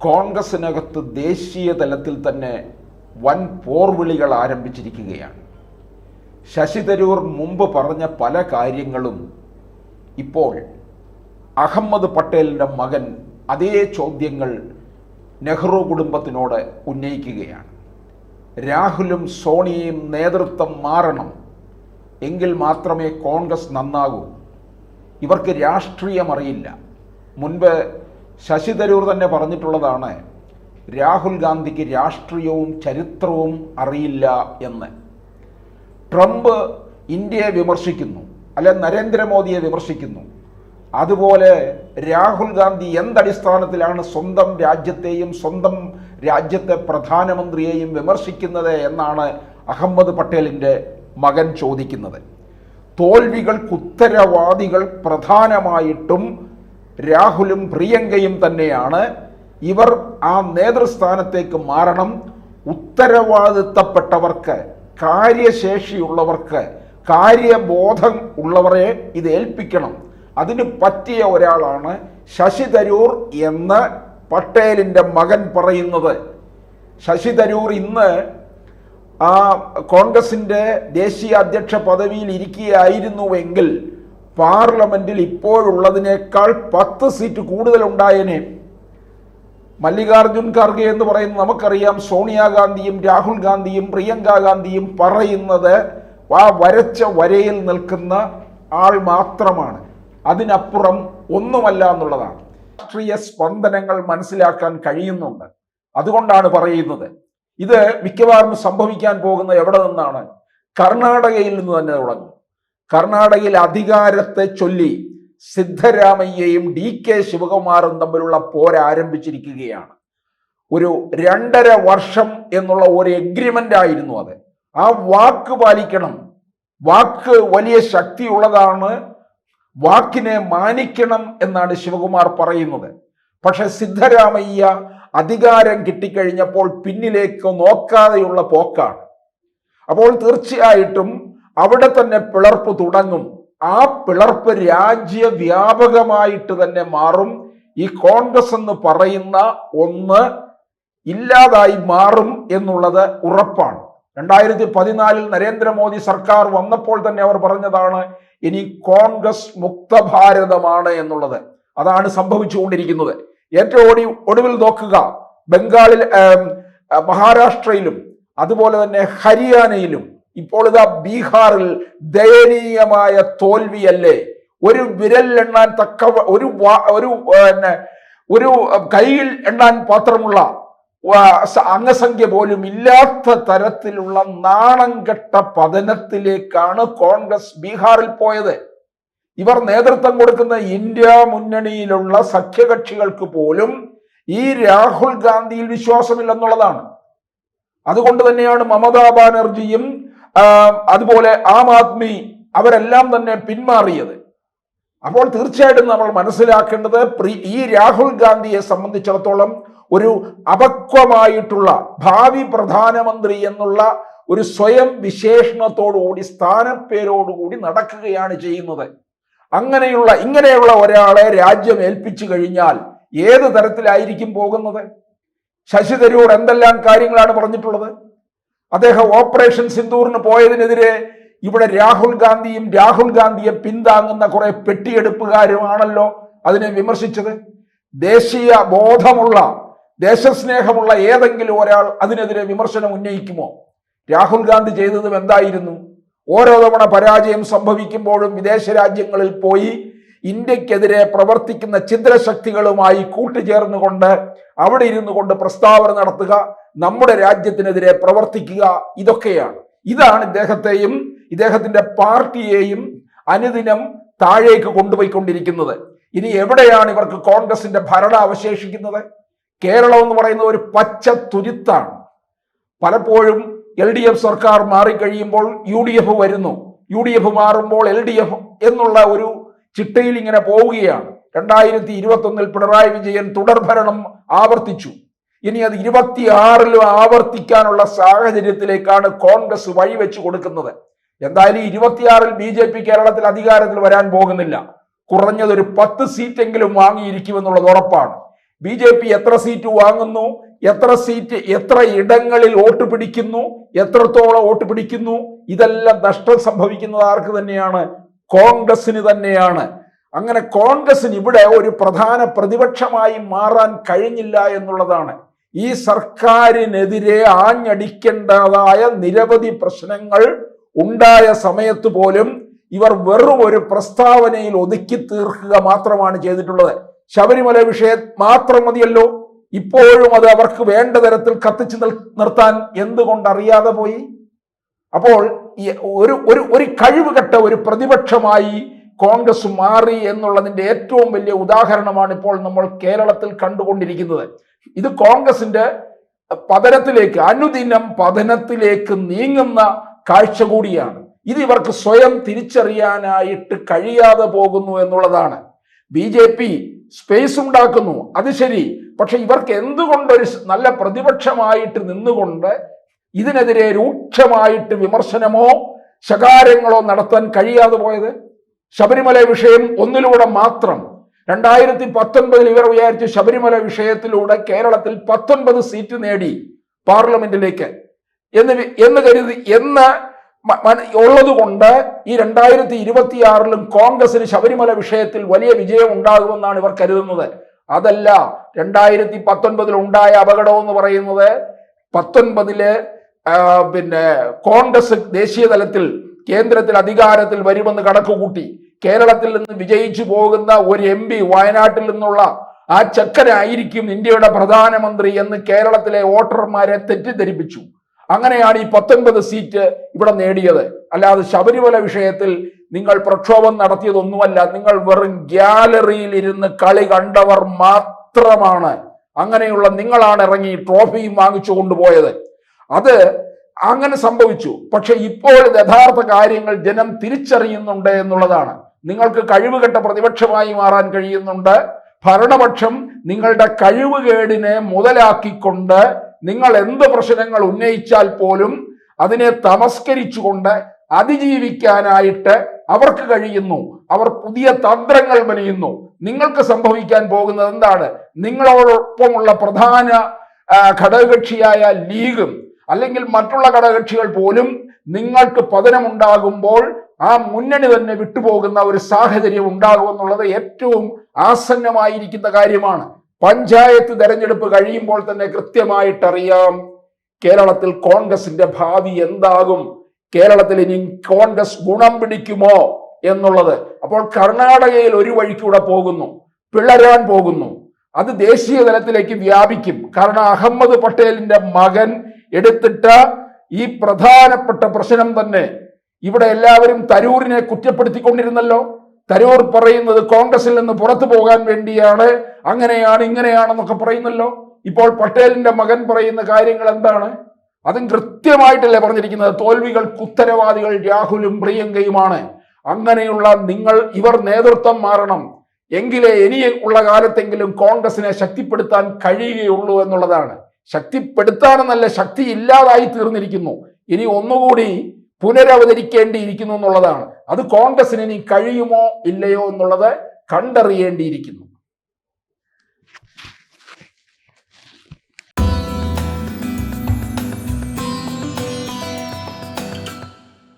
കോൺഗ്രസിനകത്ത് ദേശീയ തലത്തിൽ തന്നെ വൻ പോർവിളികൾ ആരംഭിച്ചിരിക്കുകയാണ്. ശശി തരൂർ മുമ്പ് പറഞ്ഞ പല കാര്യങ്ങളും ഇപ്പോൾ അഹമ്മദ് പട്ടേലിൻ്റെ മകൻ അതേ ചോദ്യങ്ങൾ നെഹ്റു കുടുംബത്തിനോട് ഉന്നയിക്കുകയാണ്. രാഹുലും സോണിയയും നേതൃത്വം മാറണം, എങ്കിൽ മാത്രമേ കോൺഗ്രസ് നന്നാകൂ. ഇവർക്ക് രാഷ്ട്രീയം അറിയില്ല. മുൻപ് ശശി തരൂർ തന്നെ പറഞ്ഞിട്ടുള്ളതാണ്, രാഹുൽ ഗാന്ധിക്ക് രാഷ്ട്രീയവും ചരിത്രവും അറിയില്ല എന്ന്. ട്രംപ് ഇന്ത്യയെ വിമർശിക്കുന്നു, അല്ലെ നരേന്ദ്രമോദിയെ വിമർശിക്കുന്നു. അതുപോലെ രാഹുൽ ഗാന്ധി എന്തടിസ്ഥാനത്തിലാണ് സ്വന്തം രാജ്യത്തെയും സ്വന്തം രാജ്യത്തെ പ്രധാനമന്ത്രിയെയും വിമർശിക്കുന്നത് എന്നാണ് അഹമ്മദ് പട്ടേലിൻ്റെ മകൻ ചോദിക്കുന്നത്. തോൽവികൾക്ക് ഉത്തരവാദികൾ പ്രധാനമായിട്ടും രാഹുലും പ്രിയങ്കയും തന്നെയാണ്. ഇവർ ആ നേതൃസ്ഥാനത്തേക്ക് മാറണം. ഉത്തരവാദിത്തപ്പെട്ടവർക്ക്, കാര്യശേഷിയുള്ളവർക്ക്, കാര്യബോധം ഉള്ളവരെ ഇത് ഏൽപ്പിക്കണം. അതിന് പറ്റിയ ഒരാളാണ് ശശി തരൂർ എന്ന് പട്ടേലിൻ്റെ മകൻ പറയുന്നത്. ശശി തരൂർ ഇന്ന് ആ കോൺഗ്രസിൻ്റെ ദേശീയ അധ്യക്ഷ പദവിയിൽ ഇരിക്കുകയായിരുന്നുവെങ്കിൽ പാർലമെന്റിൽ ഇപ്പോഴുള്ളതിനേക്കാൾ 10 സീറ്റ് കൂടുതലുണ്ടായേനെ. മല്ലികാർജുൻ ഖാർഗെ എന്ന് പറയുന്നത് നമുക്കറിയാം, സോണിയാഗാന്ധിയും രാഹുൽ ഗാന്ധിയും പ്രിയങ്ക ഗാന്ധിയും പറയുന്നത് ആ വരച്ച വരയിൽ നിൽക്കുന്ന ആൾ മാത്രമാണ്, അതിനപ്പുറം ഒന്നുമല്ല എന്നുള്ളതാണ്. രാഷ്ട്രീയ സ്പന്ദനങ്ങൾ മനസ്സിലാക്കാൻ കഴിയുന്നുണ്ട്. അതുകൊണ്ടാണ് പറയുന്നത്. ഇത് മിക്കവാറും സംഭവിക്കാൻ പോകുന്ന എവിടെ നിന്നാണ്? കർണാടകയിൽ നിന്ന് തന്നെ തുടങ്ങും. കർണാടകയിൽ അധികാരത്തെ ചൊല്ലി സിദ്ധരാമയ്യയും DK ശിവകുമാറും തമ്മിലുള്ള പോരാരംഭിച്ചിരിക്കുകയാണ്. ഒരു 2.5 വർഷം എന്നുള്ള ഒരു എഗ്രിമെന്റ് ആയിരുന്നു അത്. ആ വാക്ക് പാലിക്കണം. വാക്ക് വലിയ ശക്തിയുള്ളതാണ്. വാക്കിനെ മാനിക്കണം എന്നാണ് ശിവകുമാർ പറയുന്നത്. പക്ഷെ സിദ്ധരാമയ്യ അധികാരം കിട്ടിക്കഴിഞ്ഞപ്പോൾ പിന്നിലേക്ക് നോക്കാതെയുള്ള പോക്കാണ്. അപ്പോൾ തീർച്ചയായിട്ടും അവിടെ തന്നെ പിളർപ്പ് തുടങ്ങും. ആ പിളർപ്പ് രാജ്യവ്യാപകമായിട്ട് തന്നെ മാറും. ഈ കോൺഗ്രസ് എന്ന് പറയുന്ന ഒന്ന് ഇല്ലാതായി മാറും എന്നുള്ളത് ഉറപ്പാണ്. 2014 നരേന്ദ്രമോദി സർക്കാർ വന്നപ്പോൾ തന്നെ അവർ പറഞ്ഞതാണ്, ഇനി കോൺഗ്രസ് മുക്ത ഭാരതമാണ് എന്നുള്ളത്. അതാണ് സംഭവിച്ചുകൊണ്ടിരിക്കുന്നത്. ഏറ്റവും ഒടുവിൽ നോക്കുക, ബംഗാളിൽ, മഹാരാഷ്ട്രയിലും അതുപോലെ തന്നെ ഹരിയാനയിലും, ഇപ്പോൾ ഇതാ ബീഹാറിൽ ദയനീയമായ തോൽവിയല്ലേ. ഒരു വിരലിലെണ്ണാൻ തക്ക ഒരു കയ്യിൽ എണ്ണാൻ പാത്രമുള്ള അംഗസംഖ്യ പോലും ഇല്ലാത്ത തരത്തിലുള്ള നാണം കെട്ട പതനത്തിലേക്കാണ് കോൺഗ്രസ് ബീഹാറിൽ പോയത്. ഇവർ നേതൃത്വം കൊടുക്കുന്ന ഇന്ത്യ മുന്നണിയിലുള്ള സഖ്യകക്ഷികൾക്ക് പോലും ഈ രാഹുൽ ഗാന്ധിയിൽ വിശ്വാസമില്ലെന്നുള്ളതാണ്. അതുകൊണ്ട് തന്നെയാണ് മമതാ ബാനർജിയും അതുപോലെ ആം ആദ്മി അവരെല്ലാം തന്നെ പിന്മാറിയത്. അപ്പോൾ തീർച്ചയായിട്ടും നമ്മൾ മനസ്സിലാക്കേണ്ടത്, ഈ രാഹുൽ ഗാന്ധിയെ സംബന്ധിച്ചിടത്തോളം ഒരു അപക്വമായിട്ടുള്ള ഭാവി പ്രധാനമന്ത്രി എന്നുള്ള ഒരു സ്വയം വിശേഷണത്തോടുകൂടി, സ്ഥാനപ്പേരോടുകൂടി നടക്കുകയാണ് ചെയ്യുന്നത്. ഇങ്ങനെയുള്ള ഒരാളെ രാജ്യം ഏൽപ്പിച്ചു കഴിഞ്ഞാൽ ഏത് തരത്തിലായിരിക്കും പോകുന്നത്? ശശി തരൂർ എന്തെല്ലാം കാര്യങ്ങളാണ് പറഞ്ഞിട്ടുള്ളത്? അദ്ദേഹം ഓപ്പറേഷൻ സിന്ദൂറിന് പോയതിനെതിരെ ഇവിടെ രാഹുൽ ഗാന്ധിയെ പിന്താങ്ങുന്ന കുറെ പെട്ടിയെടുപ്പുകാരുമാണല്ലോ അതിനെ വിമർശിച്ചത്. ദേശീയ ബോധമുള്ള, ദേശസ്നേഹമുള്ള ഏതെങ്കിലും ഒരാൾ അതിനെതിരെ വിമർശനം ഉന്നയിക്കുമോ? രാഹുൽ ഗാന്ധി ചെയ്തതും എന്തായിരുന്നു? ഓരോ തവണ പരാജയം സംഭവിക്കുമ്പോഴും വിദേശ രാജ്യങ്ങളിൽ പോയി ഇന്ത്യക്കെതിരെ പ്രവർത്തിക്കുന്ന ഛിദ്രശക്തികളുമായി കൂട്ടുചേർന്നുകൊണ്ട് അവിടെ ഇരുന്നു കൊണ്ട് പ്രസ്താവന നടത്തുക, നമ്മുടെ രാജ്യത്തിനെതിരെ പ്രവർത്തിക്കുക. ഇതാണ് ഇദ്ദേഹത്തെയും ഇദ്ദേഹത്തിന്റെ പാർട്ടിയെയും അനുദിനം താഴേക്ക് കൊണ്ടുപോയിക്കൊണ്ടിരിക്കുന്നത്. ഇനി എവിടെയാണ് ഇവർക്ക് കോൺഗ്രസിന്റെ ഭരണം അവശേഷിക്കുന്നത്? കേരളം എന്ന് പറയുന്ന ഒരു പച്ച തുരുത്താണ്. പലപ്പോഴും LDF സർക്കാർ മാറിക്കഴിയുമ്പോൾ UDF വരുന്നു, UDF മാറുമ്പോൾ LDF എന്നുള്ള ഒരു ചിട്ടയിൽ ഇങ്ങനെ പോവുകയാണ്. 2021 പിണറായി വിജയൻ തുടർഭരണം ആവർത്തിച്ചു. ഇനി അത് 26 ആവർത്തിക്കാനുള്ള സാഹചര്യത്തിലേക്കാണ് കോൺഗ്രസ് വഴിവെച്ചു കൊടുക്കുന്നത്. എന്തായാലും 26 BJP കേരളത്തിൽ അധികാരത്തിൽ വരാൻ പോകുന്നില്ല. കുറഞ്ഞതൊരു 10 സീറ്റെങ്കിലും വാങ്ങിയിരിക്കുമെന്നുള്ളത് ഉറപ്പാണ്. BJP എത്ര സീറ്റ് വാങ്ങുന്നു, എത്ര ഇടങ്ങളിൽ വോട്ട് പിടിക്കുന്നു, എത്രത്തോളം വോട്ട് പിടിക്കുന്നു, ഇതെല്ലാം നഷ്ടം സംഭവിക്കുന്നത് ആർക്ക് തന്നെയാണ്? കോൺഗ്രസിന് തന്നെയാണ്. അങ്ങനെ കോൺഗ്രസിന് ഇവിടെ ഒരു പ്രധാന പ്രതിപക്ഷമായി മാറാൻ കഴിഞ്ഞില്ല എന്നുള്ളതാണ്. ഈ സർക്കാരിനെതിരെ ആഞ്ഞടിക്കേണ്ടതായ നിരവധി പ്രശ്നങ്ങൾ ഉണ്ടായ സമയത്ത് പോലും ഇവർ വെറും ഒരു പ്രസ്താവനയിൽ ഒതുക്കി തീർക്കുക മാത്രമാണ് ചെയ്തിട്ടുള്ളത്. ശബരിമല വിഷയം മാത്രം മതിയല്ലോ, ഇപ്പോഴും അത് അവർക്ക് വേണ്ട തരത്തിൽ കത്തിച്ചു നിർത്താൻ എന്തുകൊണ്ടറിയാതെ പോയി? അപ്പോൾ ഒരു കഴിവുകെട്ട ഒരു പ്രതിപക്ഷമായി കോൺഗ്രസ് മാറി എന്നുള്ളതിന്റെ ഏറ്റവും വലിയ ഉദാഹരണമാണ് ഇപ്പോൾ നമ്മൾ കേരളത്തിൽ കണ്ടുകൊണ്ടിരിക്കുന്നത്. ഇത് കോൺഗ്രസിന്റെ പതനത്തിലേക്ക്, അനുദിനം പതനത്തിലേക്ക് നീങ്ങുന്ന കാഴ്ച കൂടിയാണ്. ഇത് ഇവർക്ക് സ്വയം തിരിച്ചറിയാനായിട്ട് കഴിയാതെ പോകുന്നു എന്നുള്ളതാണ്. BJP സ്പേസ് ഉണ്ടാക്കുന്നു, അത് ശരി. പക്ഷെ ഇവർക്ക് എന്തുകൊണ്ടൊരു നല്ല പ്രതിപക്ഷമായിട്ട് നിന്നുകൊണ്ട് ഇതിനെതിരെ രൂക്ഷമായിട്ട് വിമർശനമോ ശകാരങ്ങളോ നടത്താൻ കഴിയാതെ പോയത്? ശബരിമല വിഷയം ഒന്നിലൂടെ മാത്രം 2019 ഇവർ വിചാരിച്ച് ശബരിമല വിഷയത്തിലൂടെ കേരളത്തിൽ 19 സീറ്റ് നേടി പാർലമെന്റിലേക്ക് എന്ന് കരുതി ഉള്ളത് കൊണ്ട് ഈ 2026 കോൺഗ്രസിന് ശബരിമല വിഷയത്തിൽ വലിയ വിജയം ഉണ്ടാകുമെന്നാണ് ഇവർ കരുതുന്നത്. അതല്ല, 2019 ഉണ്ടായ അപകടം എന്ന് പറയുന്നത് 19 കോൺഗ്രസ് ദേശീയ തലത്തിൽ കേന്ദ്രത്തിൽ അധികാരത്തിൽ വരുമെന്ന് കണക്കുകൂട്ടി കേരളത്തിൽ നിന്ന് വിജയിച്ചു പോകുന്ന ഒരു MP വയനാട്ടിൽ നിന്നുള്ള ആ ചെക്കനായിരിക്കും ഇന്ത്യയുടെ പ്രധാനമന്ത്രി എന്ന് കേരളത്തിലെ വോട്ടർമാരെ തെറ്റിദ്ധരിപ്പിച്ചു. അങ്ങനെയാണ് ഈ 19 സീറ്റ് ഇവിടെ നേടിയത്. അല്ലാതെ ശബരിമല വിഷയത്തിൽ നിങ്ങൾ പ്രക്ഷോഭം നടത്തിയതൊന്നുമല്ല, നിങ്ങൾ വെറും ഗ്യാലറിയിൽ ഇരുന്ന് കളി കണ്ടവർ മാത്രമാണ്. അങ്ങനെയുള്ള നിങ്ങളാണ് ഇറങ്ങി ട്രോഫിയും വാങ്ങിച്ചു കൊണ്ടുപോയത്. അത് അങ്ങനെ സംഭവിച്ചു. പക്ഷെ ഇപ്പോൾ യഥാർത്ഥ കാര്യങ്ങൾ ജനം തിരിച്ചറിയുന്നുണ്ട് എന്നുള്ളതാണ്. നിങ്ങൾക്ക് കഴിവുകെട്ട പ്രതിപക്ഷമായി മാറാൻ കഴിയുന്നുണ്ട്. ഭരണപക്ഷം നിങ്ങളുടെ കഴിവുകേടിനെ മുതലാക്കിക്കൊണ്ട് നിങ്ങൾ എന്ത് പ്രശ്നങ്ങൾ ഉന്നയിച്ചാൽ പോലും അതിനെ തമസ്കരിച്ചുകൊണ്ട് അതിജീവിക്കാനായിട്ട് അവർക്ക് കഴിയുന്നു. അവർ പുതിയ തന്ത്രങ്ങൾ മെനയുന്നു. നിങ്ങൾക്ക് സംഭവിക്കാൻ പോകുന്നത് എന്താണ്? നിങ്ങളോടൊപ്പമുള്ള പ്രധാന ഘടകകക്ഷിയായ ലീഗും അല്ലെങ്കിൽ മറ്റുള്ള ഘടകകക്ഷികൾ പോലും നിങ്ങൾക്ക് പതനമുണ്ടാകുമ്പോൾ ആ മുന്നണി തന്നെ വിട്ടുപോകുന്ന ഒരു സാഹചര്യം ഉണ്ടാകുമെന്നുള്ളത് ഏറ്റവും ആസന്നമായിരിക്കുന്ന കാര്യമാണ്. പഞ്ചായത്ത് തെരഞ്ഞെടുപ്പ് കഴിയുമ്പോൾ തന്നെ കൃത്യമായിട്ടറിയാം കേരളത്തിൽ കോൺഗ്രസിന്റെ ഭാവി എന്താകും, കേരളത്തിൽ ഇനി കോൺഗ്രസ് ഗുണം പിടിക്കുമോ എന്നുള്ളത്. അപ്പോൾ കർണാടകയിൽ ഒരു വഴിക്കൂടെ പോകുന്നു, പിളരാൻ പോകുന്നു. അത് ദേശീയ തലത്തിലേക്ക് വ്യാപിക്കും. കാരണം അഹമ്മദ് പട്ടേലിന്റെ മകൻ എടുത്തിട്ട ഈ പ്രധാനപ്പെട്ട പ്രശ്നം തന്നെ ഇവിടെ എല്ലാവരും തരൂരിനെ കുറ്റപ്പെടുത്തിക്കൊണ്ടിരുന്നല്ലോ. തരൂർ പറയുന്നത് കോൺഗ്രസിൽ നിന്ന് പുറത്തു പോകാൻ വേണ്ടിയാണ്, അങ്ങനെയാണ് ഇങ്ങനെയാണെന്നൊക്കെ പറയുന്നല്ലോ. ഇപ്പോൾ പട്ടേലിന്റെ മകൻ പറയുന്ന കാര്യങ്ങൾ എന്താണ്? അതും കൃത്യമായിട്ടല്ലേ പറഞ്ഞിരിക്കുന്നത്. തോൽവികൾക്ക് ഉത്തരവാദികൾ രാഹുലും പ്രിയങ്കയുമാണ്. അങ്ങനെയുള്ള ഇവർ നേതൃത്വം മാറണം, എങ്കിലേ ഇനി ഉള്ള കാലത്തെങ്കിലും കോൺഗ്രസിനെ ശക്തിപ്പെടുത്താൻ കഴിയുകയുള്ളൂ എന്നുള്ളതാണ്. ശക്തിപ്പെടുത്താനെന്നല്ല, ശക്തി ഇല്ലാതായി തീർന്നിരിക്കുന്നു. ഇനി ഒന്നുകൂടി പുനരവതരിക്കേണ്ടിയിരിക്കുന്നു എന്നുള്ളതാണ്. അത് കോൺഗ്രസിന് ഇനി കഴിയുമോ ഇല്ലയോ എന്നുള്ളത് കണ്ടറിയേണ്ടിയിരിക്കുന്നു.